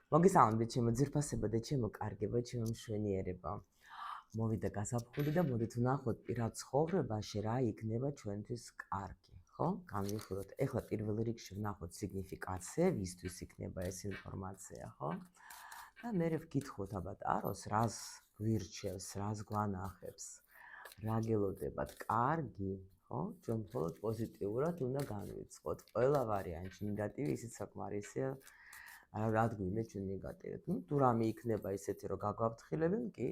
მოგესალმებით, ჩემო ძირფასება და ჩემო კარგება, ჩემო მშვენიერება. მოვიდა გაზაფხული და მოდით ვნახოთ პირად ცხოვრებაში რა იქნება ჩვენთვის კარგი, ხო? განვიხილოთ. ეხლა პირველ რიგში ვნახოთ სიგნიფიკაცია, ვისთვის იქნება ეს ინფორმაცია, ხო? და მე ვკითხოთ ალბათ აროს, რას გვირჩევს, რას გვანახებს, რა გელოდებათ კარგი, ხო? ჩვენ მხოლოდ პოზიტიურად უნდა განვიწყოთ. ყველა ვარიანტი ნეგატივი ისიც საკმარისია. რა გვინდა ჩვენ ნეგატივად. თუ რამე იქნება ისეთი, რომ გაგვაფრთხილებენ, კი,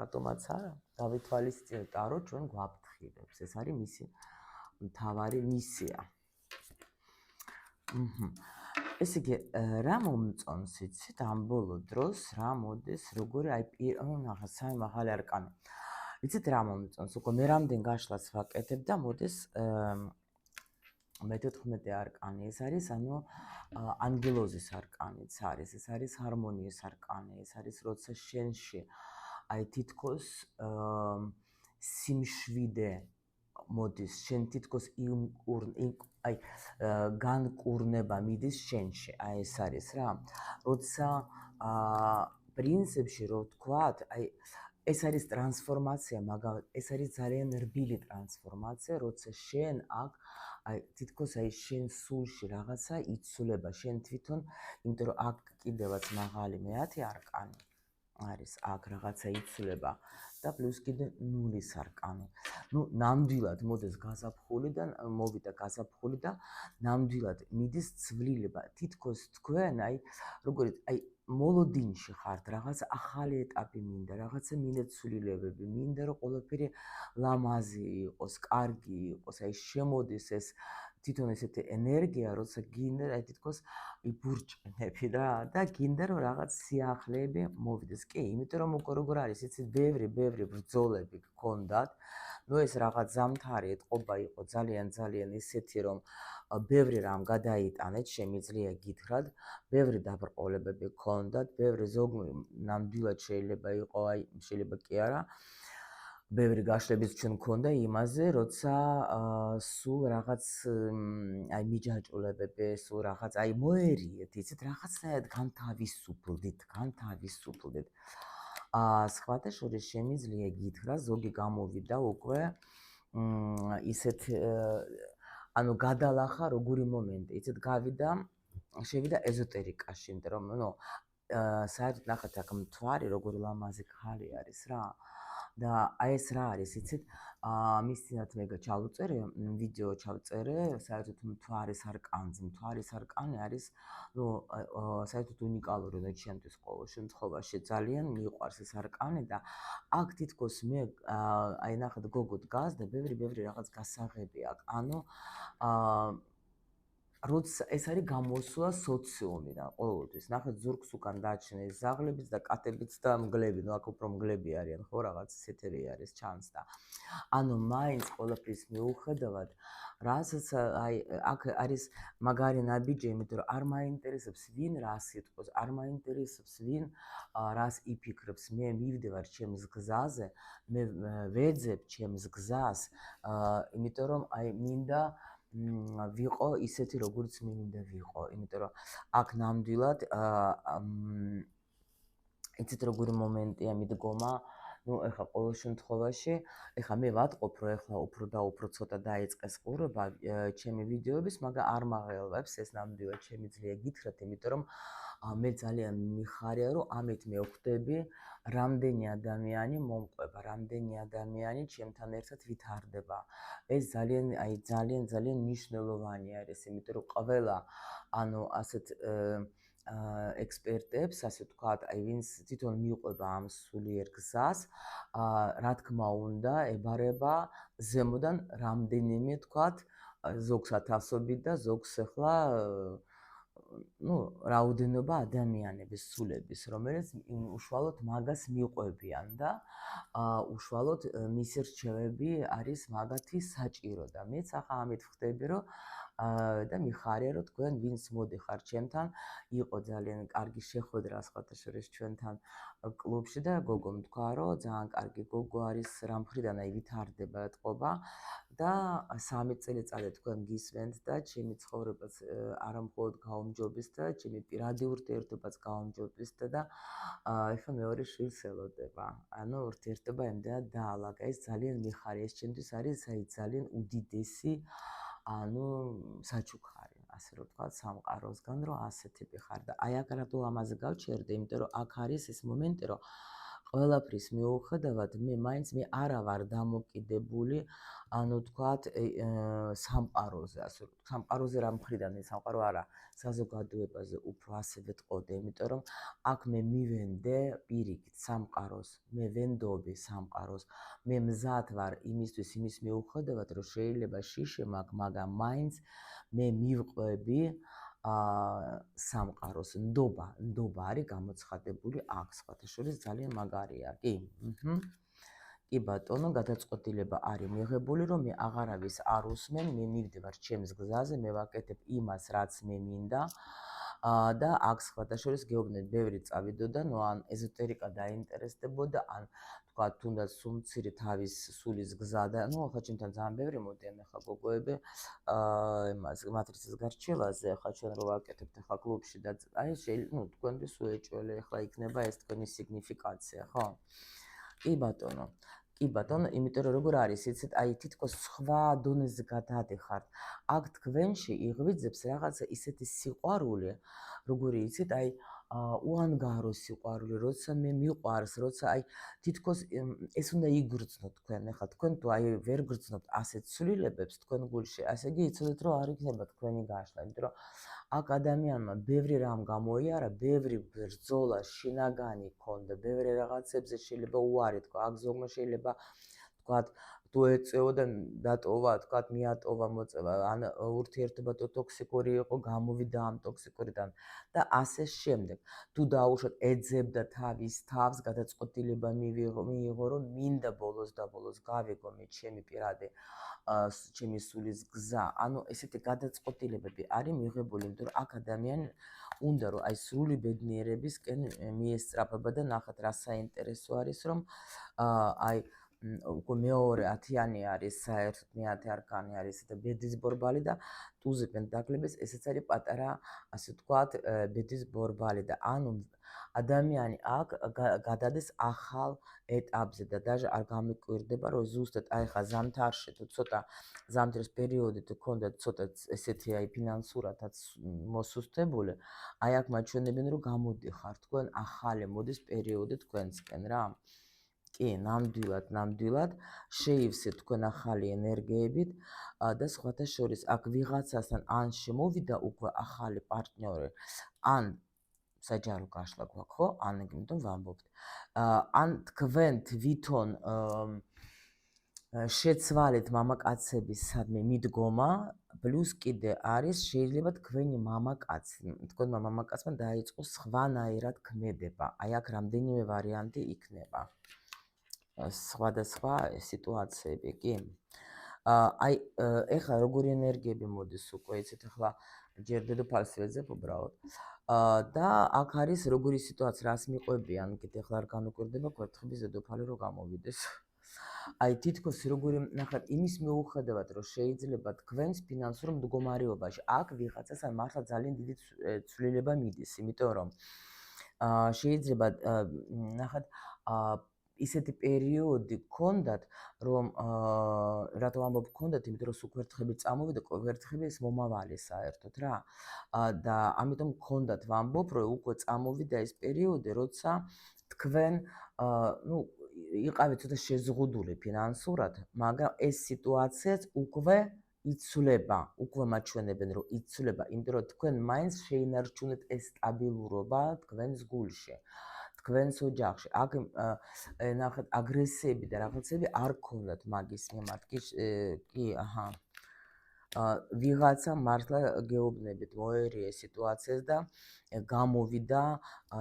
რატომაც არა. დავითვალისწინოთ, რომ ჩვენ გვაფრთხილებს. ეს არის მისი მთავარი მისია. ესე იგი, რა მომწონს იცით ამ ბოლო დროს, რა მოდის, როგორი ნახე, სამი მაღალი არკანი. იცით რა მომწონს? უკვე მე რამდენ გაშლას ვაკეთებ და მოდის მე-14 არკანი ეს არის, ანუ ანგელოზის არკანიც არის, ეს არის ჰარმონიის არკანი, ეს არის როცა შენში აი თითქოს სიმშვიდე მოდის, შენ თითქოს აი განკურნება მიდის შენში, აი ეს არის რა. როცა პრინციპში რო ვთქვათ, აი ეს არის ტრანსფორმაცია, მაგრამ ეს არის ძალიან რბილი ტრანსფორმაცია, როცა შენ აქ აი თითქოს აი შენ სულში რაღაცა იცვლება, შენ თვითონ, იმიტომ რომ აქ კიდევაც მაღალი მე-10 არკანი არის, აქ რაღაცა იცვლება და პლუს კიდე 0-ის არკანი. ნუ ნამდვილად მოდის გაზაფხულიდან, მოვიდა გაზაფხული და ნამდვილად მიდის ცვლილება. თითქოს თქვენ აი როგორიც აი მოლოდინში ხართ, რაღაც ახალი ეტაპი მინდა, რაღაცა მინდა ცვლილებები, მინდა რომ ყველაფერი ლამაზი იყოს, კარგი იყოს, აი შემოდის ეს თვითონ ესეთი ენერგია, როცა გინდა აი თითქოს იბურჭნები და გინდა რომ რაღაც სიახლეები მოვიდეს. კი, იმიტომ რომ უკვე როგორ არის, იცით, ბევრი ბრძოლები გქონდათ. ნუ ეს რაღაც ზამთარი ეთყობა იყო ძალიან ისეთი, რომ ბევრი რამ გადაიტანეთ, შემიძლია გითხრათ, ბევრი დაბრყოლებები გქონდათ, ბევრი ზოგი ნამდვილად შეიძლება იყო, აი შეიძლება კი არა. ბევრი გაშლებიც ჩვენ გქონდა იმაზე, როცა სულ რაღაც აი მიჯაჭვლებები, სულ რაღაც აი მოერიეთ, იცით, რაღაცნაირად განთავისუფლდით. სხვათა შორის შემიძლია გითხრა, ზოგი გამოვიდა უკვე ისეთ ანუ გადალახა როგორი მომენტი, იცით, შევიდა ეზოტერიკაში, იმიტომ რომ ნუ საერთოდ ნახეთ აქ მთვარი როგორი ლამაზი ქალი არის რა. და აი ეს რა არის, იცით, მის წინათ მე ჩავწერე ვიდეო საერთოდ მთვარის არკანზე. მთვარის არკანი არის, ნუ საერთოდ უნიკალური და ჩემთვის ყოველ შემთხვევაში ძალიან მიყვარს ეს არკანი და აქ თითქოს მე აი ნახეთ გოგო დგას და ბევრი რაღაც გასაღები აქვს. ანუ როცა ეს არის გამოსვლა სოციუმიდან ყოველთვის. ნახეთ ზურგს უკან დაჩნე ზაღლებიც და კატებიც და მგლები, ნუ აქ უფრო მგლები არიან, ხო, რაღაც ისეთები არის ჩანს და ანუ მაინც ყველაფრის მიუხედავად, რასაც აი აქ არის მაგარი ნაბიჯი, იმიტომ რომ არ მაინტერესებს ვინ რას იტყვის, არ მაინტერესებს ვინ რას იფიქრებს. მე მივდივარ ჩემს გზაზე, მე ვეძებ ჩემს გზას, იმიტომ რომ აი მინდა ვიყო ისეთი, როგორც მე მინდა ვიყო, იმიტომ რომ აქ ნამდვილად იცით როგორი მომენტია მიდგომა, ნუ ეხლა ყოველ შემთხვევაში, ეხლა მე ვატყობ, რომ ეხლა უფრო და უფრო ცოტა დაიწყეს ყურება ჩემი ვიდეოების, მაგრამ არ მაღელვებს ეს ნამდვილად შემიძლია გითხრათ, იმიტომ რომ მე ძალიან მიხარია, რომ ამით მე ვხვდები, რამდენი ადამიანი მომყვება, რამდენი ადამიანი ჩემთან ერთად ვითარდება. ეს ძალიან მნიშვნელოვანი არის, იმიტომ რომ ყველა ანუ ასეთ ექსპერტებს, ასე ვთქვათ, აი ვინც თვითონ მიყვება ამ სულიერ გზას, რა თქმა უნდა, ებარება ზემოდან რამდენიმე, ვთქვათ, ზოგს ათასობით და ზოგს ახლა ნუ რაოდენობა ადამიანების სულების, რომელიც უშუალოდ მაგას მიყვებიან და უშუალოდ მისი რჩევები არის მაგათი საჭირო და მეც ახლა ამით ვხვდები, რომ და მიხარია რომ თქვენ ვინც მოდიხარ ჩემთან იყო ძალიან კარგი შეხვედრა სხვათა შორის ჩვენთან კლუბში და გოგომ თქვა რომ ძალიან კარგი გოგო არის რა მხრიდანაი ვითარდება ეთყობა და 3 წელიწადი თქვენ გისმენთ და ჩემი ცხოვრებას არა მხოლოდ გაუმჯობეს და ჩემი პირადი ურთიერთობაც გაუმჯობესდა და ეხლა მეორე შვილს ელოდება. ანუ ურთიერთობა იმდენად დაალაგა, ეს ძალიან მიხარია, ეს ჩემთვის არის ძალიან უდიდესი ანუ საჩუქარი, ასე რომ ვთქვა, სამყაროსგან, რომ ასე ტიპი ხარ და აი აქ რატო ამაზე გავჩერდი, იმიტომ რომ აქ არის ეს მომენტი, რომ ყველაფრის მიუხედავად მე მაინც მე არა ვარ დამოკიდებული ანუ ვთქვათ სამყაროზე, ასე რომ სამყაროზე რა მხრიდან სამყარო არა, საზოგადოებაზე უფრო ასე ვეთყოდე, იმიტომ რომ აქ მე მივენდე პირიქით სამყაროს, მე ვენდობი სამყაროს, მე მზად ვარ იმისთვის იმის მიუხედავად, რომ შეიძლება შიше მაქვს, მაგრამ მაინც მე მივყვები სამყაროს ნდობა არის გამოცხადებული აქ სხვათა შორის ძალიან მაგარია, კი. კი ბატონო, გადაწყვეტილება არის მიღებული, რომ მე აღარავის არ უსმენ, მე მივდივარ ჩემს გზაზე, მე ვაკეთებ იმას, რაც მე მინდა. და აქ სხვათა შორის გეუბნეთ, ბევრი წავიდოდა, ნუ ან ეზოტერიკა დაინტერესდებოდა, ან თქვა თუნდაც სულ მცირე თავის სულის გზა და ნუ ახლა ჩემთან ძალიან ბევრი მოდიან ახლა გოგოები იმას მატრიცის გარჩევაზე, ახლა ჩვენ რო ვაკეთებთ ახლა კლუბში და აი ნუ თქვენთვის უეჭველი ახლა იქნება ეს თქვენი სიგნიფიკაცია, ხო? კი ბატონო. კი ბატონო, იმიტომ რომ როგორ არის, იცით, აი თითქოს სხვა დონეზე გადაადიხართ. აქ თქვენში იღვიძებს რაღაცა ისეთი სიყვარული, როგორი იცით, აი უანგარო სიყვარული, როცა მე მიყვარს, როცა აი თითქოს ეს უნდა იგრძნოთ თქვენ. ეხლა თქვენ თუ აი ვერ გრძნობთ ასეთ ცვლილებებს თქვენ გულში, ასე იგი იცოდეთ, რომ არ იქნება თქვენი გაშლა, იმიტომ რომ აქ ადამიანმა ბევრი რამ გამოიარა, ბევრი ბრძოლა, შინაგანი ქონდა, ბევრი რაღაცებზე შეიძლება უარი თქვა, აქ ზოგმა შეიძლება თქვათ თუ ეწეო და დატოვა, თქვათ მიატოვა მოწევა, ან ურთიერთობა თუ ტოქსიკური იყო, გამოვიდა ამ ტოქსიკურიდან და ასე შემდეგ. თუ დაუშვათ ეძებდა თავის თავს, გადაწყვეტილება მიიღო, რომ მინდა ბოლოს და ბოლოს გავიგო მე ჩემი პირადი ჩემი სულის გზა. ანუ ესეთი გადაწყვეტილებები არის მიღებული, იმიტომ რომ აქ ადამიანი უნდა რომ აი სრული ბედნიერებისკენ მიესწრაფება და ნახეთ რა საინტერესო არის, რომ აი უკვე მეორე 10-იანი არის საერთოდ მე-10 არკანი არის და ბედის ბორბალი და ტუზი პენტაკლების ესეც არის პატარა ასე ვთქვათ ბედის ბორბალი და ანუ ადამიანი აქ გადადის ახალ ეტაპზე და даже არ გამიკვირდება რომ ზუსტად აი ხა ზამთარში თუ ცოტა ზამთრის პერიოდი თუ ქონდათ ცოტა ესეთი აი ფინანსურადაც მოსუსტებული აი აქ მაჩვენებენ რომ გამოდიხარ თქვენ ახალი მოდის პერიოდი თქვენსკენ რა კი, ნამდვილად შეივსეთ თქვენ ახალი ენერგიებით და სხვათა შორის აქ ვიღაცასთან ან შემოვიდა უკვე ახალი პარტნიორი, ან საჯარო გაშლა გვაქვს, ხო? ან იმიტომ ვამბობთ. ან თქვენ თვითონ შეცვალეთ მამაკაცების სადმე მიდგომა, პლუს კიდე არის შეიძლება თქვენი მამაკაცი, თქვენმა მამაკაცმა დაიწყოს სხვანაირად ქმედება. აი აქ რამდენიმე ვარიანტი იქნება. სხვადასხვა სიტუაციები, კი. აი ეხლა როგორი ენერგიები მოდის უკვე, იცით, ეხლა ჯერ დედოფალს ვეძებ უბრალოდ. და აქ არის როგორი სიტუაცია, რას მიყვებიან, კიდე ეხლა არ გამიკვირდება კვერთხების დედოფალი რო გამოვიდეს. აი თითქოს როგორი ნახეთ, იმის მიუხედავად, რომ შეიძლება თქვენს ფინანსურ მდგომარეობაში აქ ვიღაცას ან მართლა ძალიან დიდი ცვლილება მიდის, იმიტომ რომ შეიძლება ნახეთ ისეთი პერიოდი გქონდათ, რომ რატო ამბობ გქონდათ, იმიტომ რომ სულ კვერთხები წამოვიდა, კვერთხები ეს მომავალი საერთოდ რა. და ამიტომ გქონდათ ვამბობ, რომ უკვე წამოვიდა ეს პერიოდი, როცა თქვენ ნუ იყავით ცოტა შეზღუდული ფინანსურად, მაგრამ ეს სიტუაციაც უკვე იცვლება, უკვე მაჩვენებენ, რომ იცვლება, იმიტომ რომ თქვენ მაინც შეინარჩუნეთ ეს სტაბილურობა თქვენს გულში. თქვენს ოჯახში. აქ ნახეთ აგრესიები და რაღაცები არ გქონდათ მაგის მიმართ. კი, აჰა. ვიღაცა მართლა გეუბნებით მოერია სიტუაციას და გამოვიდა,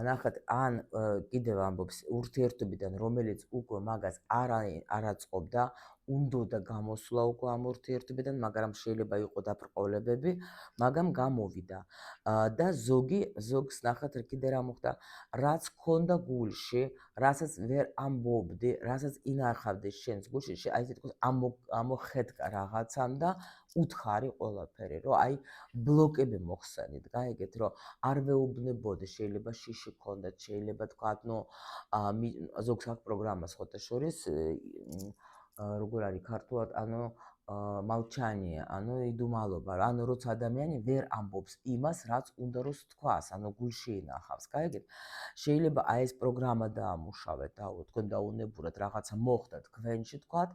ნახეთ, ან კიდევ ამბობს ურთიერთობიდან, რომელიც უკვე მაგას არ აწყობდა, უნდა გამოსვლა უკვე ამ ურთიერთობიდან, მაგრამ შეიძლება იყო დაბრკოლებები, მაგრამ გამოვიდა. და ზოგს ნახეთ კიდე რა მოხდა, რაც ქონდა გულში, რასაც ვერ ამბობდი, რასაც ინახავდი შენს გულში, აი თითქოს ამოხედკა რაღაცამ და უთხარი ყველაფერი, რომ აი ბლოკები მოხსენით, გაიგეთ, რომ არ ვეუბნებოდი, შეიძლება შიში ქონდეთ, შეიძლება თქვათ, ზოგს აქვს პროგრამა ხოთაშორის, როგორ არის ქართულად, молчание, იდუმალობა, როცა ადამიანი ვერ ამბობს იმას, რაც უნდა რომ თქვას, გულში ინახავს, გაიგეთ? შეიძლება აი ეს პროგრამა დაამუშავეთ, თქვენ დაუნებურად რაღაცა მოხდა თქვენში, თქვათ,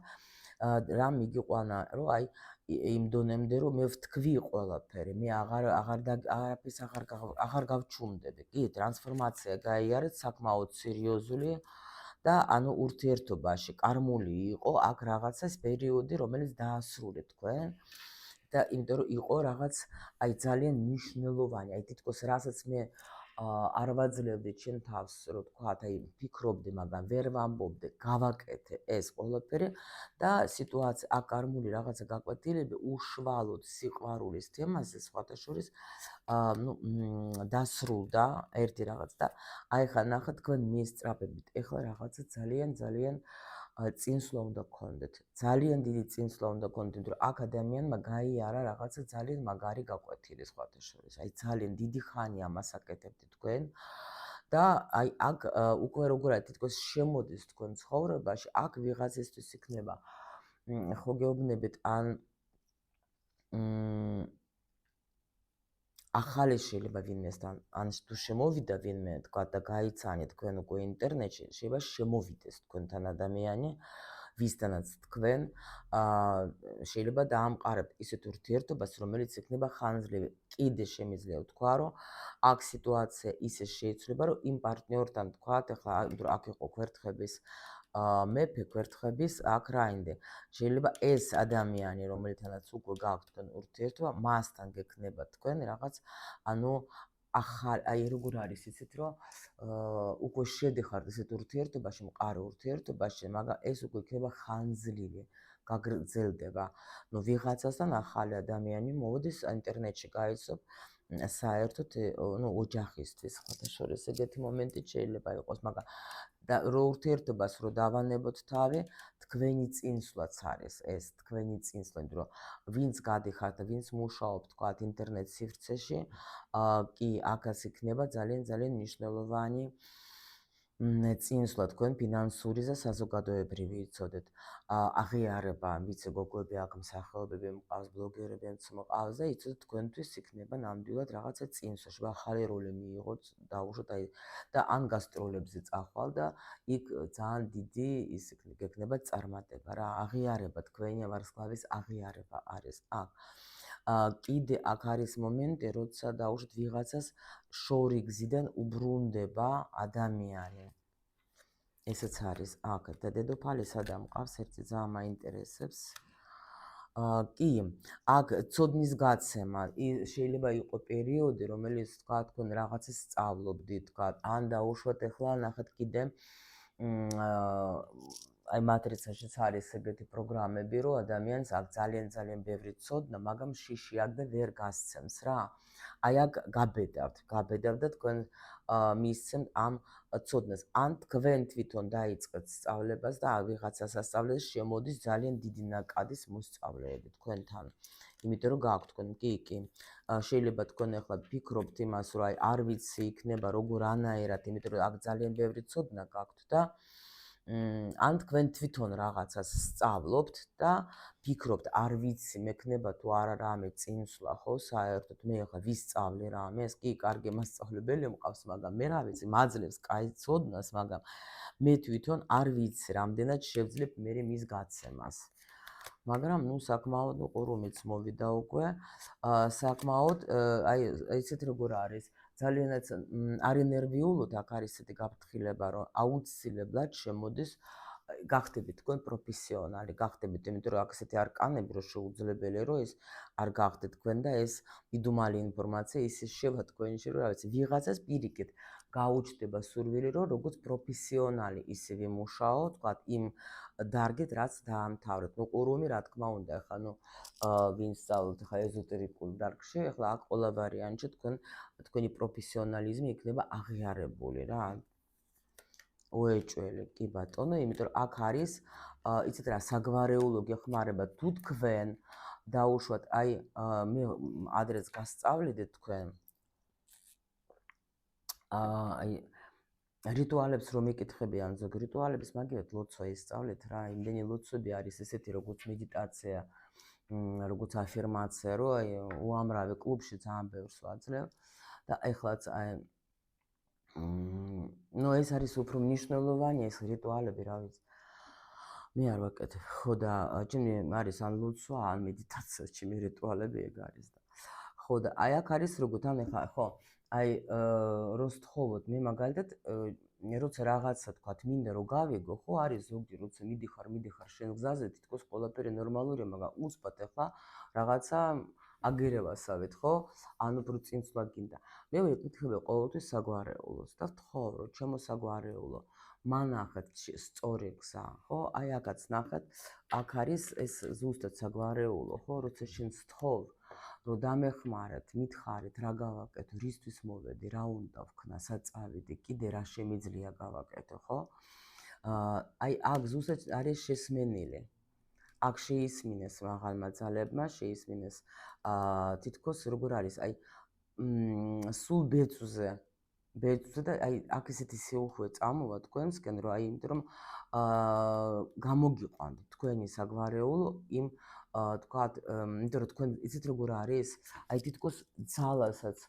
რა მიგიყვანა, რომ აი იმ დონემდე, რომ მე ვთქვი ყველაფერი, მე არაფერს აღარ გავჩუმდები. კი, ტრანსფორმაცია გაიარეთ, საკმაოდ სერიოზული და ურთიერთობაში კარმული იყო აქ რაღაცა პერიოდი, რომელიც დაასრულე თქვენ და იმიტომ რომ იყო რაღაც აი ძალიან მნიშვნელოვანი, აი თითქოს რასაც მე არ ვაძლევდი ჩემ თავს, რომ თქვათ, აი ფიქრობდი, მაგრამ ვერ ვამბობდი, გავაკეთე ეს ყველაფერი და სიტუაცია აქ კარმული რაღაცა გაკვეთილები უშუალოდ სიყვარულის თემაზე სხვათა შორის დასრულდა ერთი რაღაც და აი ხა ნახეთ თქვენ მიესწრაფებით, ეხლა რაღაცა ძალიან წინსვლა უნდა გქონდეთ. ძალიან დიდი წინსვლა უნდა გქონდეთ, იმიტომ რომ აქ ადამიანმა გაიარა რაღაცა ძალიან მაგარი გაკვეთილი სხვათა შორის. აი ძალიან დიდი ხანი ამას აკეთებდით თქვენ და აი აქ უკვე როგორ არის თითქოს შემოდის თქვენ ცხოვრებაში, აქ ვიღაცისთვის იქნება ხო გეუბნებით ახალი შეიძლება ვინმესთან, ან თუ შემოვიდა ვინმე, თქვა და გაიცანით თქვენ უკვე ინტერნეტში, შეიძლება შემოვიდეს თქვენთან ადამიანი, ვისთანაც თქვენ შეიძლება დაამყარებთ ისეთ ურთიერთობას, რომელიც იქნება ხანძლივი. კიდე შემიძლია ვთქვა, რომ აქ სიტუაცია ისე შეიცვლება, რომ იმ პარტნიორთან თქვათ, ეხლა აქ იყო ქვერთხების მეფე ქვერთხების აქ რაინდე. შეიძლება ეს ადამიანი, რომელთანაც უკვე გაქვთ თქვენ ურთიერთობა, მასთან გექნება თქვენ რაღაც, ახალ, აი როგორ არის ისეთ, რომ უკვე შედიხართ ისეთ ურთიერთობაში, მყარ ურთიერთობაში, მაგრამ ეს უკვე იქნება ხანძლივი, გაგრძელდება. ვიღაცასთან ახალი ადამიანი მოდის ინტერნეტში გაიცნობ საერთოდ ოჯახისთვის, სხვათა შორის ეგეთი მომენტი შეიძლება იყოს, მაგრამ და რო ურთიერთობას რო დავანებოთ თავი, თქვენი წინსვლაც არის ეს, თქვენი წინსვლა, იმიტომ რომ ვინც გადიხართ, ვინც მუშაობთ, თქვათ, ინტერნეტ სივრცეში, კი, აქაც იქნება ძალიან მნიშვნელოვანი წინსვლა თქვენ ფინანსური და საზოგადოებრივი იცოდეთ. აღიარება, ვიცი გოგოები აქ მსახიობები მყავს, ბლოგერები მყავს და იცოდეთ თქვენთვის იქნება ნამდვილად რაღაცა წინსვლა, შეიძლება ახალი როლი მიიღოთ, დაუშვათ აი და ან გასტროლებზე წახვალ და იქ ძალიან დიდი ის გექნება წარმატება რა, აღიარება თქვენი ვარსკვლავის აღიარება არის აქ. კიდე აქ არის მომენტი, როცა დაუშვათ ვიღაცას შორიგზიდან უბრუნდება ადამიანი. ესეც არის აქ და დედოფალი სადამ მყავს, ერთი ძალიან მაინტერესებს. კი, აქ ცოდნის გაცემა, შეიძლება იყო პერიოდი, რომელიც თქვა თქვენ რაღაცას სწავლობდით, თქვა, ან დაუშვათ ეხლა ნახეთ კიდე აი მატრიცაშიც არის ეგეთი პროგრამები, რომ ადამიანს აქვს ძალიან ბევრი ცოდნა, მაგრამ შიში აქვს და ვერ გასცემს რა. აი აქ გაბედავთ და თქვენ მისცემთ ამ ცოდნას. ან თქვენ თვითონ დაიწყეთ სწავლებას და ვიღაცას ასწავლეს, შემოდის ძალიან დიდი ნაკადის მოსწავლეები თქვენთან. იმიტომ რომ გააქვთ თქვენ კი. შეიძლება თქვენ ახლა ფიქრობთ იმას, რომ აი არ ვიცი იქნება როგორ ანაერად, იმიტომ რომ აქ ძალიან ბევრი ცოდნა გაქვთ და ან თქვენ თვითონ რაღაცას სწავლობთ და ფიქრობთ, არ ვიცი, მექნება თუ არა რამე წინსვლა, ხო, საერთოდ მე ახლა ვისწავლე რამეს, კი, კარგი მასწავლებელი მყავს, მაგრამ მე რა ვიცი, მაძლევს კაი ცოდნას, მაგრამ მე თვითონ არ ვიცი, რამდენად შევძლებ მე მის გაცემას. მაგრამ საკმაოდ ყურუმიც მოვიდა უკვე, საკმაოდ აი ესეთ როგორ არის, ძალიანაც არენერვიულოდ აქ არის ესეთი გაფრთხილება, რომ აუცილებლად შემოდის გახდებით თქვენ პროფესიონალი, გახდებით, იმიტომ რომ აქ ესეთი არკანები, რომ შეუძლებელია, რომ ეს არ გახდეთ თქვენ და ეს მიდუმალი ინფორმაცია ისე შევა თქვენში, რომ რა ვიცი, ვიღაცას პირიქით გაუჩნდება სურვილი, რომ როგორც პროფესიონალი ისევე მუშაო, თქვათ, იმ დარგით, რაც დაამთავრეთ. ნუ ყურუმი, რა თქმა უნდა, ახლა ნუ ვინც სწავლობთ ახლა ეზოტერიკულ დარგში, ახლა აქ ყველა ვარიანტში თქვენი პროფესიონალიზმი იქნება აღიარებული რა. უეჭველი, კი ბატონო, იმიტომ რომ აქ არის, იცით რა, საგვარეულო გეხმარება თუ თქვენ დაუშვათ, აი, მე ადრეს გასწავლიდეთ თქვენ, აი, რიტუალებს რომ ეკითხებიან ზოგ რიტუალების, მაგივეთ ლოცვა ისწავლეთ რა, იმდენი ლოცვები არის ესეთი, როგორც მედიტაცია, როგორც აფირმაცია, რომ აი, უამრავი კლუბში ძალიან ბევრს ვაძლევ და ეხლაც აი ну ეს არის უფრო მნიშვნელოვანი ეს რიტუალები, რა ვიცი. მე არ ვაკეთებ. ხო და ჩემი არის ან ლოცვა, ან მედიტაცია, ჩემი რიტუალები ეგ არის და. ხო და აი აქ არის როგორ თან ახლა ხო, აი რო სთხოვოთ, მე მაგალითად როცა რაღაცა თქვათ, მინდა რომ გავიგო, ხო არის ზოგი, როცა მიდიხარ შენ გზაზე, თითქოს ყველაფერი ნორმალურია, მაგრამ უცბად ახლა რაღაცა აგირევასავით, ხო? ან უფრო წინწვლა გინდა. მე ვეკითხები ყოველთვის საგვარეულოს და ვთხოვ, რომ ჩემო საგვარეულო, მანახეთ სწორი გზა, ხო? აი აქაც ნახეთ, აქ არის ეს ზუსტად საგვარეულო, ხო? როცა შენ სთხოვ, რომ დამეხმარეთ, მითხარით, რა გავაკეთო, რისთვის მოვედი, რა უნდა ვქნა, საწავიდი, კიდე რა შემიძლია გავაკეთო, ხო? აი აქ ზუსტად არის შესმენილი. აქ შეისმინეს მაღალმა ძალებმა, შეისმინეს თითქოს როგორ არის, აი სულ ბეწვზე და აი აქ ესეთი სიუხვე წამოვა თქვენსკენ, რომ აი იმიტომ რომ გამოგიყვანთ თქვენი საგვარეულო იმ თქვათ, იმიტომ რომ თქვენ იცით როგორ არის, აი თითქოს ძალასაც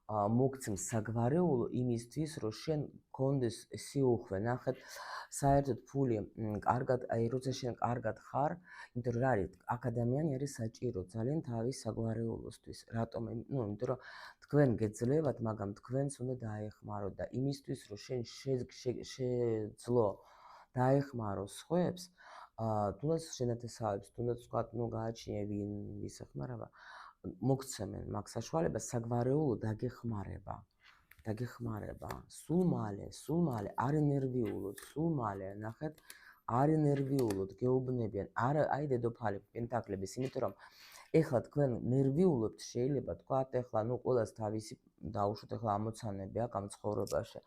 მოგცემს საგვარეულო იმისთვის, რომ შენ გქონდეს სიუხვე, ნახეთ, საერთოდ ფული კარგად, აი როცა შენ კარგად ხარ, იმიტომ რომ რა არის, აქ ადამიანი არის საჭირო ძალიან თავის საგვარეულოსთვის. რატომ? ნუ იმიტომ რომ თქვენ გეძლევათ, მაგრამ თქვენს უნდა დაეხმაროთ და იმისთვის, რომ შენ შეძლო დაეხმარო სხვებს, თუნდაც შენათესავებს, თუნდაც ვთქვათ, ნუ გააჩინე ვინ ისეხმარება, მოგცემენ მაგ საშუალებას საგვარეულო დაგეხმარება. სულ მალე, არ ენერგიულოდ, სულ მალე, ნახეთ, არ ენერგიულოდ გეუბნებიან, აი დედოფალი პენტაკლების, იმიტომ რომ ეხლა თქვენ ნერვიულობთ, შეიძლება თქვათ, ეხლა ნუ ყველას თავისი დაუშვათ, ეხლა ამოცანები აქვს ამ ცხოვრებაში.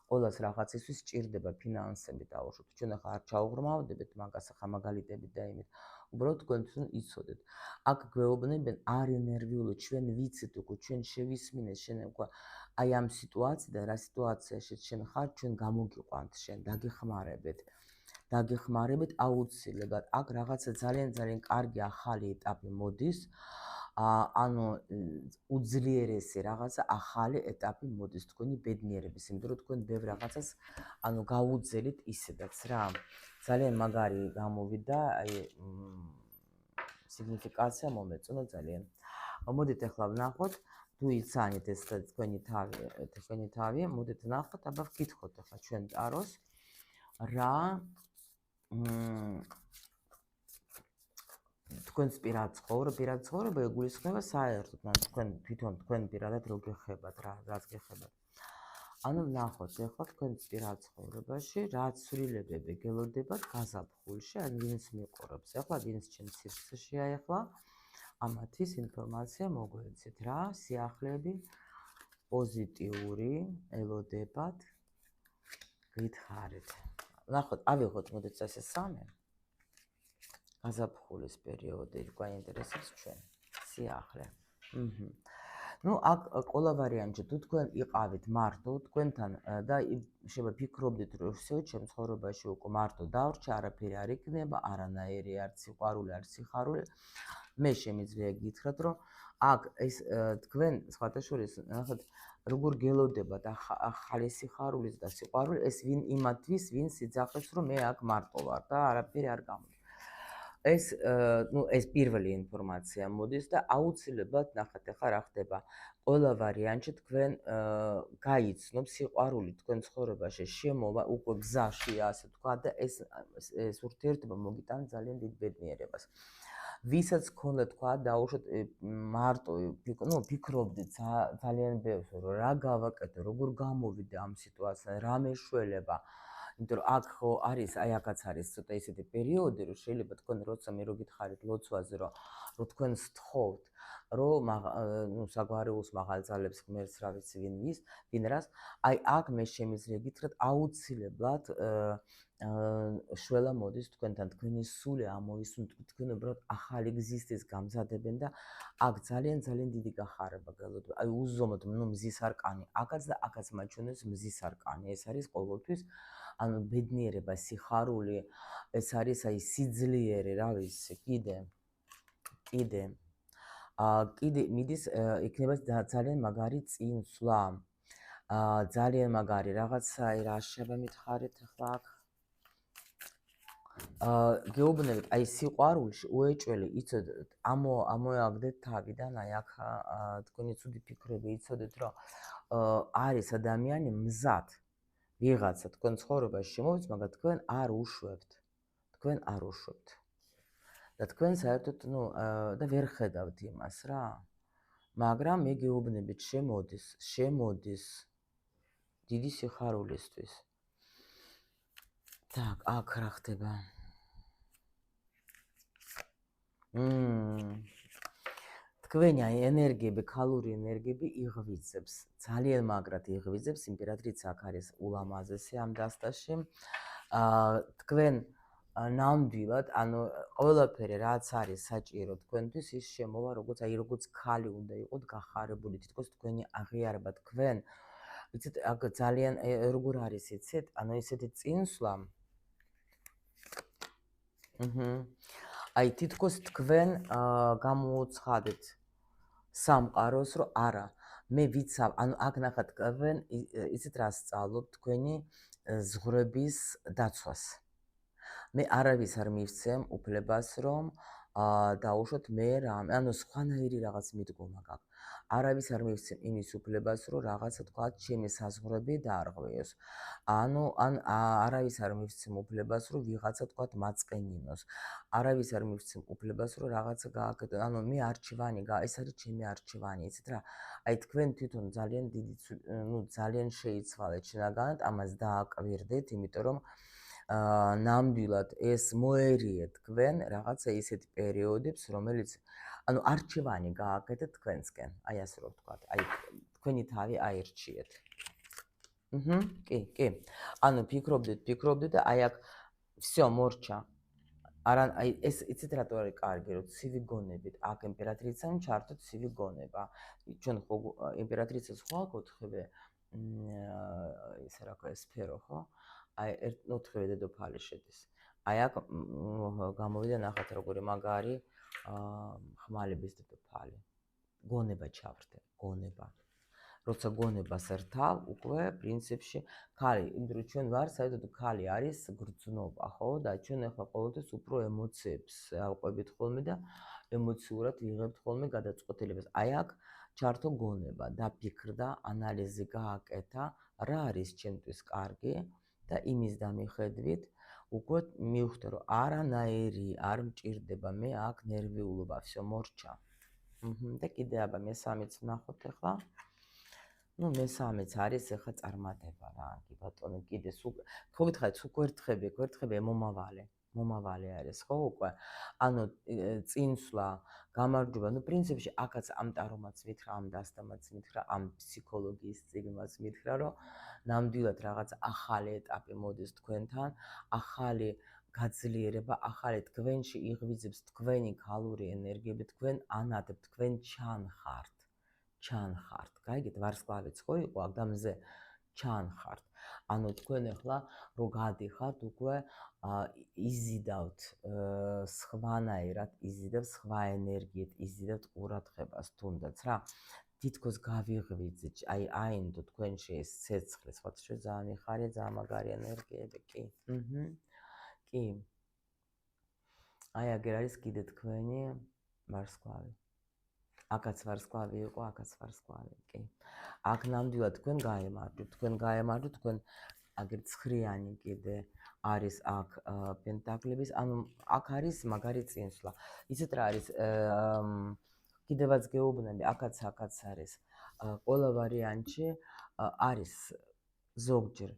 ყველას რაღაცისთვის სჭირდება ფინანსები დაუშვათ. ჩვენ ახლა არ ჩაუღრმავდებით მაგას, ახლა მაგალითებით და იმით. უბრალოდ თქვენ იცოდეთ. აქ გვეუბნებიან, არ ენერგიულოდ, ჩვენ ვიცით უკვე, ჩვენ შევისმინეთ, შენ უკვე აი ამ სიტუაციიდან, რა სიტუაციაში შენ ხარ, ჩვენ გამოგიყვანთ შენ, დაგეხმარებით აუცილებლად. აქ რაღაცა ძალიან კარგი ახალი ეტაპი მოდის. ანუ უძლიერესი რაღაცა ახალი ეტაპი მოდის თქვენი ბედნიერების, იმიტომ რომ თქვენ ბევრ რაღაცას ანუ გაუძელით ისედაც რა. ძალიან მაგარი გამოვიდა, აი სიგნიფიკაცია მომეწონა ძალიან. მოდით ახლა ვნახოთ, თუ იცანით ეს თქვენი თავი, მოდით ვნახოთ, აბა ვკითხოთ ახლა ჩვენ ტაროს რა თქვენს პირად ცხოვრება ეგულისხმება საერთოდ, თქვენ თვითონ თქვენ პირადად რო გეხებათ რა, რაც გეხებათ. ანუ ვნახოთ ახლა თქვენს პირად ცხოვრებაში რა ცვლილებები გელოდებათ გაზაფხულში, ან ვინც მიყურებს. ახლა ვინც ჩემს სივრცეშია ახლა, ამათვის ინფორმაცია მოგვეცეთ რა, სიახლეები პოზიტიური ელოდებათ. გითხარით. ვნახოთ, ავიღოთ მოდით ეს სამი. გაზაფხულის პერიოდი გვაინტერესებს ჩვენ. სიახლე. ნუ აქ ყველა ვარიანტში თუ თქვენ იყავით მარტო, თქვენთან და შეიძლება ფიქრობდით, რომ всё, ჩემ ცხოვრებაში უკვე მარტო დავრჩა, არაფერი არ იქნება, არანაირი არც სიყვარული, არც სიხარული. მე შემიძლია გითხრათ, რომ აქ ეს თქვენ სხვათა შორის, ნახეთ, როგორ გელოდებათ ახალი სიხარულის და სიყვარული, ეს ვინ იმათთვის, ვინც იძახებს, რომ მე აქ მარტო ვარ და არაფერი არ გამოდის. ეს ეს პირველი ინფორმაცია მოდის და აუცილებლად ნახეთ ახლა რა ხდება. ყველა ვარიანტში თქვენ გაიცნობ სიყვარული თქვენ ცხოვრებაში შემოვა უკვე გზაშია ასე თქვა და ეს ურთიერთობა მოგიტანა ძალიან დიდ ბედნიერებას. ვისაც ქონდა თქვა დაუშვათ მარტო ფიქრობდით ძალიან ბევრს რომ რა გავაკეთო, როგორ გამოვიდე ამ სიტუაციიდან, რა მეშველება. იმიტომ რომ აქ ხო არის, აქაც არის ცოტა ისეთი პერიოდი, რომ შეიძლება თქვენ როცა მე რო გითხარით ლოცვაზე, რომ თქვენ სთხოვთ, რომ საგვარეულოს მაღალ ძალებს ღმერთს რა ვიცი ვინ რას, აი აქ მე შემიძლია გითხრათ აუცილებლად შველა მოდის თქვენთან, თქვენი სული ამოვისუნთ, თქვენ უბრალოდ ახალი გზისთვის გამზადებენ და აქ ძალიან დიდი გახარება გელოდება. აი უზომოდ მზის არკანი, აქაც და აქაც მაჩვენებს მზის არკანი. ეს არის ყოველთვის ანუ ბედნიერება, სიხარული, ეს არის აი სიძლიერე, რა ვიცი, კიდე მიდის იქნება ძალიან მაგარი წინსვლა. ძალიან მაგარი რაღაცა, აი რა შეება მითხარით ახლა აქ. გეუბნებით, აი სიყვარულში უეჭველი იცოდეთ, ამოაგდეთ თავიდან, აი აქ თქვენი ცუდი ფიქრები იცოდეთ, რომ არის ადამიანი მზად ვიღაცა თქვენ ცხოვრებაში შემოვიდეს, მაგრამ თქვენ არ უშვებთ. და თქვენ საერთოდ და ვერ ხედავთ იმას რა. მაგრამ მე გეუბნებით, შემოდის დიდი სიხარულისთვის. так, აქ რა ხდება? თქვენი აი ენერგიები, ქალური ენერგიები იღვიძებს, ძალიან მაგრად იღვიძებს, იმპერატრიცა აქ არის ულამაზესი ამ დასტაში. თქვენ ნამდვილად, ანუ ყველაფერი რაც არის საჭირო თქვენთვის ის შემოვა, როგორც ქალი უნდა იყოთ გახარებული, თითქოს თქვენი აღიარება თქვენ. ვიცით, აქ ძალიან როგორ არის იცით, ანუ ესეთი წინსვლა. აი თითქოს თქვენ გამოუცხადეთ სამყაროს, რომ არა, მე ვიცავ, ანუ აქ ნახეთ თქვენ იცით რა სწავლობ თქვენი ზღვრების დაცვას. მე არავის არ მივცემ უფლებას, რომ დაუშვათ მე ანუ სხვანაირი რაღაც მიდგომა გაქვს. არავის არ მივცემ იმის უფლებას, რომ რაღაცა თქვა ჩემი საზღვრები დაარღვიოს. ანუ არავის არ მივცემ უფლებას, რომ ვიღაცა თქვა მაწყენინოს. არავის არ მივცემ უფლებას, რომ რაღაცა გააკეთო. ანუ მე არჩევანი ეს არის ჩემი არჩევანი, იცით რა? აი თქვენ თვითონ ძალიან დიდი ძალიან შეიცვალეთ შინაგანად, ამას დააკვირდით, იმიტომ რომ ნამდვილად ეს მოერიეთ თქვენ რაღაცა ისეთი პერიოდებს, რომელიც ანუ არჩევანი გააკეთეთ თქვენსკენ. აი ასე რომ ვთქვათ, აი თქვენი თავი აირჩიეთ. კი. ანუ ფიქრობდით და აი აქ всё მორჩა. არა, აი ეს იცით რატო არის კარგი, რომ ცივი გონებით, აქ იმპერატრიცამ ჩართოთ ცივი გონება. ჩვენ ხო იმპერატრიცას ხო აკოთხებე ისე რა ქვია სფერო, ხო? აი 4 დედოფალი შედის. აი აქ გამოვიდა ნახეთ როგორი მაგარი ხმალების დედოფალი. გონება ჩავრდე, გონება. როცა გონებას რთავ, უკვე პრინციპში ქალი, იმიტომ რომ ჩვენ ვარ, საერთოდ ქალი არის გრძნობა, ხო? და ჩვენ ახლა ყოველთვის უფრო ემოციებს ავყვებით ხოლმე და ემოციურად ვიღებთ ხოლმე გადაწყვეტილებას. აი აქ ჩართო გონება, დაფიქრდა, ანალიზი გააკეთა, რა არის ჩემთვის კარგი და იმის დამიხედვით უკვე მივხვდი, რომ არანაირი არ მჭირდება მე აქ ნერვიულობა, всё მორჩა. და კიდე აბა მესამეც ვნახოთ ახლა. მესამეც არის ახლა წარმატება რა, კი ბატონო, კიდე ხო გითხარით, გვერდხები მომავალი არის, ხო უკვე? ანუ წინსვლა, გამარჯვება, პრინციპში აქაც ამ ტარომაც მითხრა, ამ დასტამაც მითხრა, ამ ფსიქოლოგიის წიგნმაც მითხრა, რომ ნამდვილად რაღაც ახალი ეტაპი მოდის თქვენთან, ახალი გაძლიერება, ახალი თქვენში იღვიძებს თქვენი ქალური ენერგიები, თქვენ ანათებთ, თქვენ ჩანხართ. გაიგეთ, ვარსკვლავიც ხო იყო აქ და მზე ჩანხართ. ანუ თქვენ ახლა რო გადიხართ, უკვე იზიდავთ სხვანაირად, იზიდავთ სხვა ენერგიით, იზიდავთ ყურადღებას თუნდაც რა. თითქოს გავიღვიძეთ, აინდო თქვენში ეს ცეცხლი, სხვათა შორის ძალიან მიხარია, ძალიან მაგარი ენერგიები, კი. კი. აი აგერ არის კიდე თქვენი ვარსკვლავი. აქაც ვარსკვლავი იყო, აქაც ვარსკვლავი, კი. აქ ნამდვილად თქვენ გაემარჯვეთ, თქვენ აგერ ცხრიანი კიდე არის აქ პენტაკლების, ანუ აქ არის მაგარი წინსვლა. ისეთ რა არის, კიდევაც გეუბნები, აქაც არის. ყველა ვარიანტში არის ზოგჯერ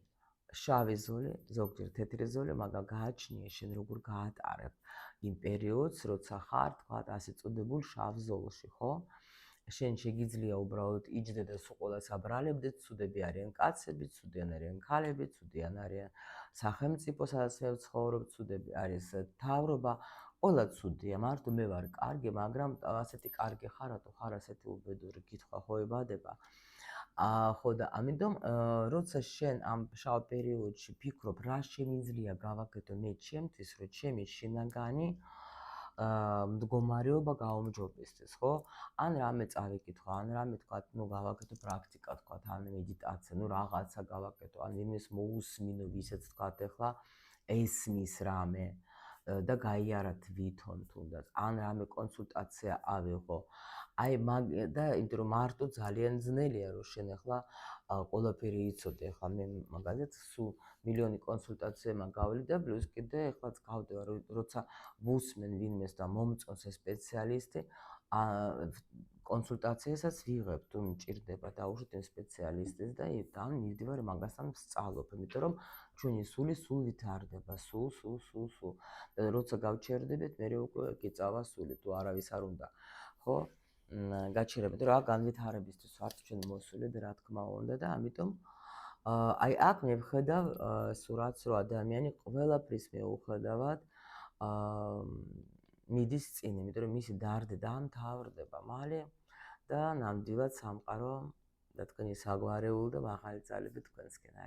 შავი ზოლი, ზოგჯერ თეთრი ზოლი, მაგრამ გააჩნია შენ როგორ გაატარებ იმ პერიოდს, როცა ხარ, თქვათ, ასე წოდებულ შავ ზოლში, ხო? შენ შეგიძლია უბრალოდ იჯდე და სულ ყველას აბრალებდე, ცუდები არიან კაცები, ცუდიან არიან ქალები, ცუდიან არიან სახელმწიფო, სადაც მე ვცხოვრობ, ცუდები არის მთავრობა, ყველა ცუდია, მარტო მე ვარ კარგი, მაგრამ ასეთი კარგი ხარ, რატო ხარ ასეთი უბედური, კითხვა ხო ებადება. ხო და ამიტომ როცა შენ ამ შავ პერიოდში ფიქრობ, რა შემიძლია გავაკეთო მე ჩემთვის, რომ ჩემი შინაგანი მდგომარეობა გაუმჯობესდეს, ხო? ან რამე წავიკითხო, ან რამე თქვა, ნუ გავაკეთო პრაქტიკა, თქვა, ან მედიტაცია, ნუ რაღაცა გავაკეთო, ან ვინმეს მოусმინო, ვისაც თქვა, ეხლა ესმის რამე და გაიარა თვითონ თუნდაც, ან რამე კონსულტაცია ავიღო. აი და იმიტომ რომ მარტო ძალიან ძნელია რომ შენ ახლა ყველაფერი იცოდე, ახლა მე მაგალითად სულ მილიონი კონსულტაცია მაგავლი და პლუს კიდე ახლა გავდება როცა ვუსმენ ვინმეს და მომწონს ეს სპეციალისტი, კონსულტაციასაც ვიღებ, თუ მჭირდება დაუშვით იმ სპეციალისტის და თან მივდივარ მაგასთან ვსწავლობ, იმიტომ რომ ჩვენი სული სულ ვითარდება, სულ. და როცა გავჩერდებით, მე უკვე გიწავა სული, თუ არავის არ უნდა, ხო? გაჩერებით, რა განვითარებისთვის ვართ ჩვენ მოსულები, რა თქმა უნდა და ამიტომ აი აქ მე ვხედავ სურათს, რომ ადამიანი ყველაფრის მიუხედავად მიდის წინ, იმიტომ რომ მისი დარდი დამთავრდება მალე და ნამდვილად სამყარო და თქვენი საგვარეულო და მაღალი ძალები თქვენსკენ